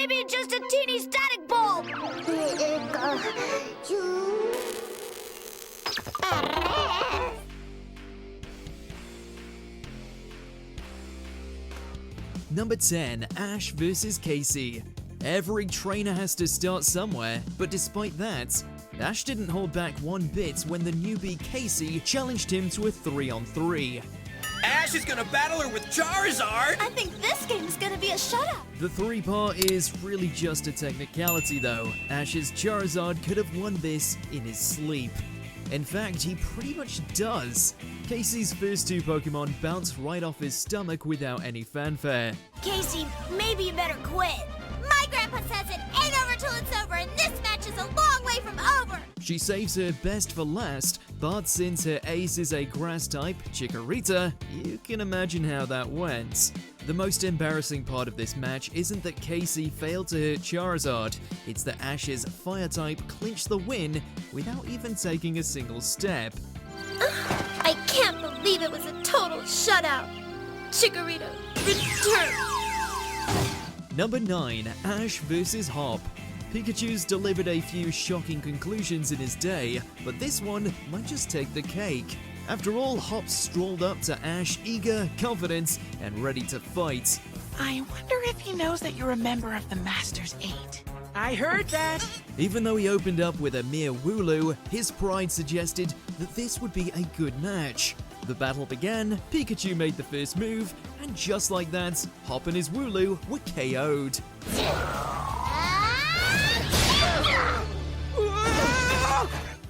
Maybe it's just a teeny static bulb. Number 10. Ash vs. Casey. Every trainer has to start somewhere, but despite that, Ash didn't hold back one bit when the newbie Casey challenged him to a 3-on-3. Ash is gonna battle her with Charizard! I think this game's gonna be a shutout. The 3-part is really just a technicality though. Ash's Charizard could have won this in his sleep. In fact, he pretty much does. Casey's first 2 Pokemon bounced right off his stomach without any fanfare. Casey, maybe you better quit. My grandpa says it ain't over till it's over, and this match is a long way from over. She saves her best for last, but since her ace is a grass type, Chikorita, you can imagine how that went. The most embarrassing part of this match isn't that Casey failed to hit Charizard, it's that Ash's fire type clinched the win without even taking a single step. I can't believe it was a total shutout. Chikorita, return. Number 9. Ash vs. Hop. Pikachu's delivered a few shocking conclusions in his day, but this one might just take the cake. After all, Hop strolled up to Ash eager, confident, and ready to fight. I wonder if he knows that you're a member of the Masters 8. I heard that! Even though he opened up with a mere Wooloo, his pride suggested that this would be a good match. The battle began, Pikachu made the first move, and just like that, Hop and his Wooloo were KO'd.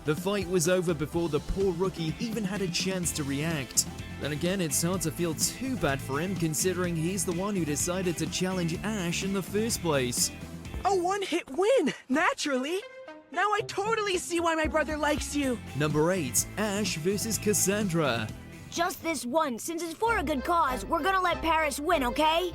The fight was over before the poor rookie even had a chance to react. Then again, it's hard to feel too bad for him considering he's the one who decided to challenge Ash in the first place. A one-hit win, naturally! Now I totally see why my brother likes you! Number 8. Ash vs. Cassandra. Just this one. Since it's for a good cause, we're gonna let Paris win, okay?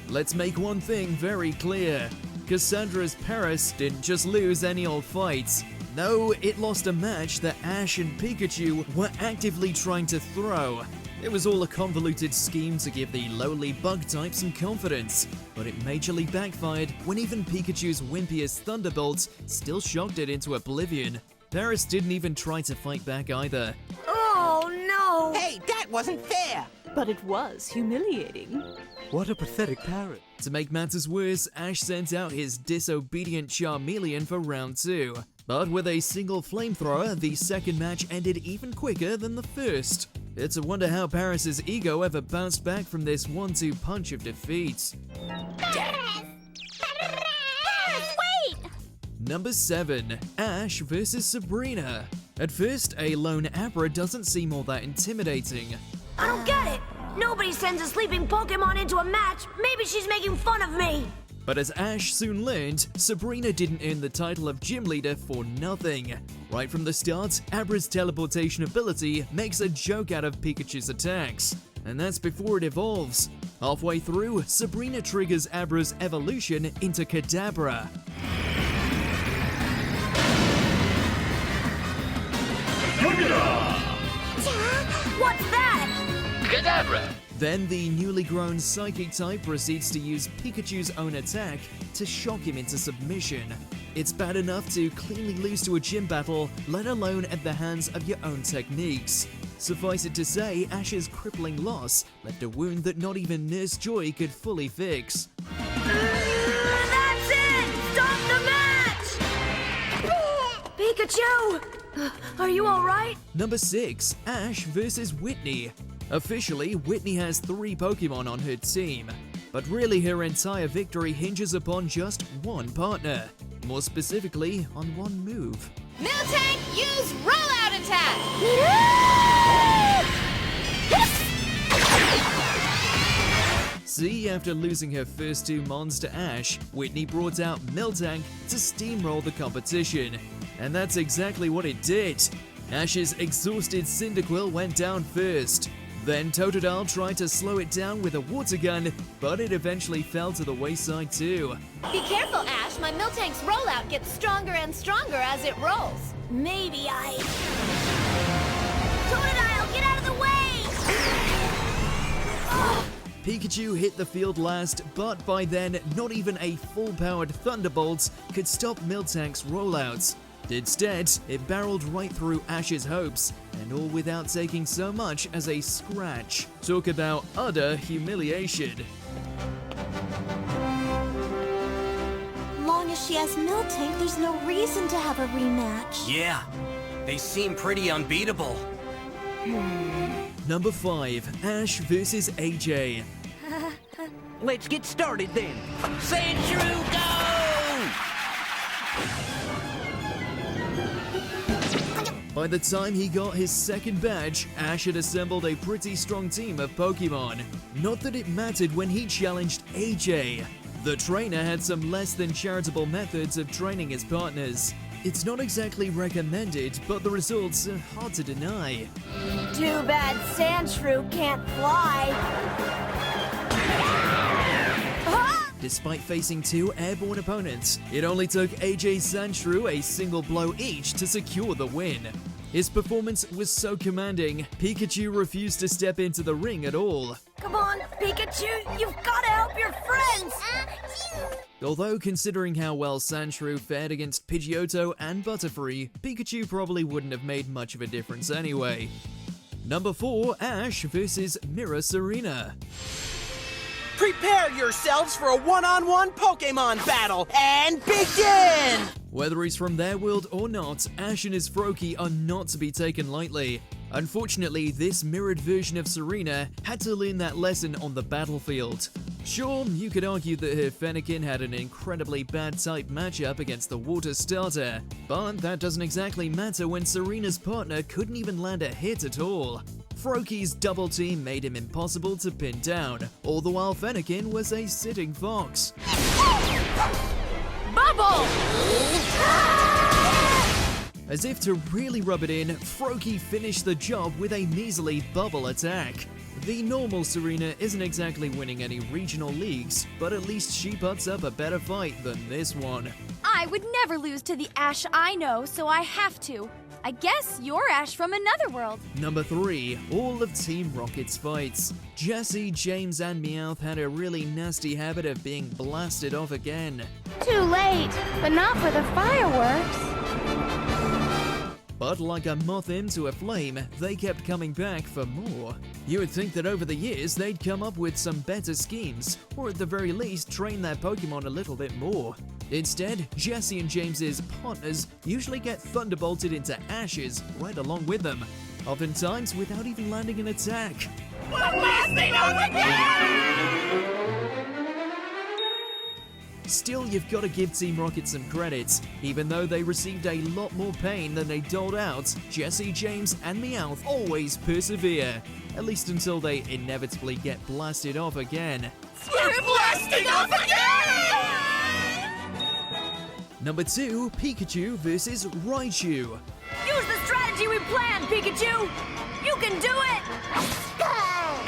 Let's make one thing very clear. Cassandra's Paris didn't just lose any old fights. No, it lost a match that Ash and Pikachu were actively trying to throw. It was all a convoluted scheme to give the lowly bug type some confidence, but it majorly backfired when even Pikachu's wimpiest Thunderbolts still shocked it into oblivion. Paris didn't even try to fight back either. Oh no! Hey, that wasn't fair! But it was humiliating. What a pathetic parrot. To make matters worse, Ash sent out his disobedient Charmeleon for round 2. But with a single flamethrower, the second match ended even quicker than the first. It's a wonder how Paris's ego ever bounced back from this 1-2 punch of defeat. Paris, wait! Number 7. Ash vs. Sabrina. At first, a lone Abra doesn't seem all that intimidating. I don't get it. Nobody sends a sleeping Pokemon into a match. Maybe she's making fun of me. But as Ash soon learned, Sabrina didn't earn the title of gym leader for nothing. Right from the start, Abra's teleportation ability makes a joke out of Pikachu's attacks. And that's before it evolves. Halfway through, Sabrina triggers Abra's evolution into Kadabra. What's that? Kadabra! Then the newly grown Psychic type proceeds to use Pikachu's own attack to shock him into submission. It's bad enough to cleanly lose to a gym battle, let alone at the hands of your own techniques. Suffice it to say, Ash's crippling loss left a wound that not even Nurse Joy could fully fix. That's it! Stop the match! Pikachu! Are you alright? Number 6. Ash vs. Whitney. Officially, Whitney has 3 Pokemon on her team, but really her entire victory hinges upon just one partner. More specifically, on one move. Miltank, use rollout attack! See, after losing her first 2 Mons to Ash, Whitney brought out Miltank to steamroll the competition. And that's exactly what it did. Ash's exhausted Cyndaquil went down first. Then Totodile tried to slow it down with a water gun, but it eventually fell to the wayside too. Be careful, Ash. My Miltank's rollout gets stronger and stronger as it rolls. Maybe I... Totodile, get out of the way! Pikachu hit the field last, but by then, not even a full-powered Thunderbolt could stop Miltank's rollouts. Instead, it barreled right through Ash's hopes, and all without taking so much as a scratch. Talk about utter humiliation. Long as she has Miltank, there's no reason to have a rematch. Yeah, they seem pretty unbeatable. Number 5, Ash vs AJ. Let's get started then. Sandshrew, go! By the time he got his second badge, Ash had assembled a pretty strong team of Pokemon. Not that it mattered when he challenged AJ. The trainer had some less than charitable methods of training his partners. It's not exactly recommended, but the results are hard to deny. Too bad Sandshrew can't fly. Despite facing 2 airborne opponents, it only took AJ Sandshrew a single blow each to secure the win. His performance was so commanding, Pikachu refused to step into the ring at all. Come on, Pikachu, you've got to help your friends! Although considering how well Sandshrew fared against Pidgeotto and Butterfree, Pikachu probably wouldn't have made much of a difference anyway. Number 4, Ash vs Mirror Serena. Prepare yourselves for a one-on-one Pokemon battle and begin! Whether he's from their world or not, Ash and his Froakie are not to be taken lightly. Unfortunately, this mirrored version of Serena had to learn that lesson on the battlefield. Sure, you could argue that her Fennekin had an incredibly bad type matchup against the water starter, but that doesn't exactly matter when Serena's partner couldn't even land a hit at all. Froakie's double team made him impossible to pin down, all the while Fennekin was a sitting fox. Bubble! As if to really rub it in, Froakie finished the job with a measly bubble attack. The normal Serena isn't exactly winning any regional leagues, but at least she puts up a better fight than this one. I would never lose to the Ash I know, so I have to. I guess you're Ash from another world. Number 3, all of Team Rocket's fights. Jessie, James, and Meowth had a really nasty habit of being blasted off again. Too late, but not for the fireworks. But like a moth into a flame, they kept coming back for more. You would think that over the years they'd come up with some better schemes, or at the very least train their Pokemon a little bit more. Instead, Jessie and James's partners usually get thunderbolted into ashes right along with them, oftentimes without even landing an attack. Still, you've got to give Team Rocket some credit. Even though they received a lot more pain than they doled out, Jessie, James, and Meowth always persevere. At least until they inevitably get blasted off again. We're blasting off again! Number 2, Pikachu vs Raichu. Use the strategy we planned, Pikachu! You can do it!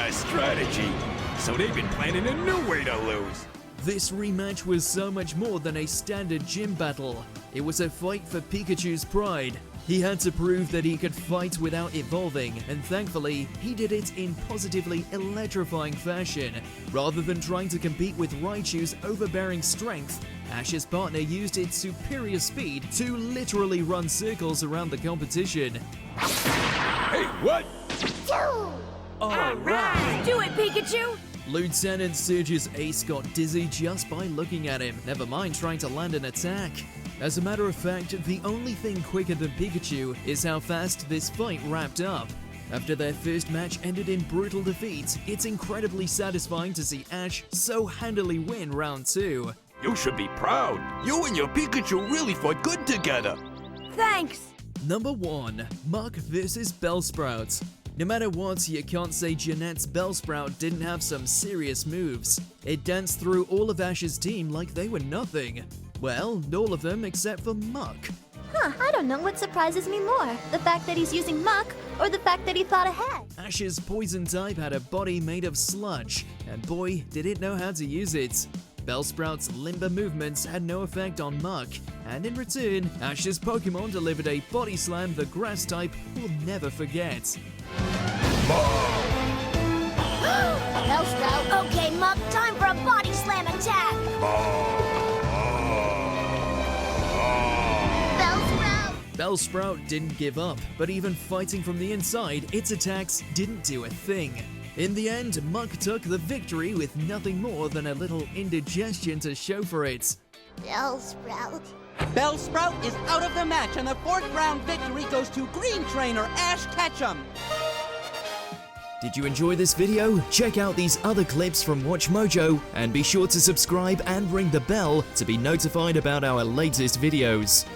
A strategy? So they've been planning a new way to lose. This rematch was so much more than a standard gym battle. It was a fight for Pikachu's pride. He had to prove that he could fight without evolving, and thankfully, he did it in positively electrifying fashion. Rather than trying to compete with Raichu's overbearing strength, Ash's partner used its superior speed to literally run circles around the competition. Hey, what? Alright! Do it, Pikachu! Lieutenant Surge's ace got dizzy just by looking at him, never mind trying to land an attack. As a matter of fact, the only thing quicker than Pikachu is how fast this fight wrapped up. After their first match ended in brutal defeat, it's incredibly satisfying to see Ash so handily win round 2. You should be proud. You and your Pikachu really fought good together. Thanks! Number 1, Muck vs Bellsprout. No matter what, you can't say Jeanette's Bellsprout didn't have some serious moves. It danced through all of Ash's team like they were nothing. Well, all of them except for Muck. I don't know what surprises me more. The fact that he's using Muck, or the fact that he thought ahead. Ash's poison type had a body made of sludge, and boy, did it know how to use it. Bellsprout's limber movements had no effect on Muck, and in return, Ash's Pokemon delivered a body slam the grass type will never forget. Bellsprout Bellsprout. Okay, Muck, time for a body slam attack. Bellsprout. Bellsprout didn't give up, but even fighting from the inside, its attacks didn't do a thing. In the end, Muck took the victory with nothing more than a little indigestion to show for it. Bellsprout. Bellsprout is out of the match, and the 4th round victory goes to Green Trainer Ash Ketchum. Did you enjoy this video? Check out these other clips from WatchMojo and be sure to subscribe and ring the bell to be notified about our latest videos.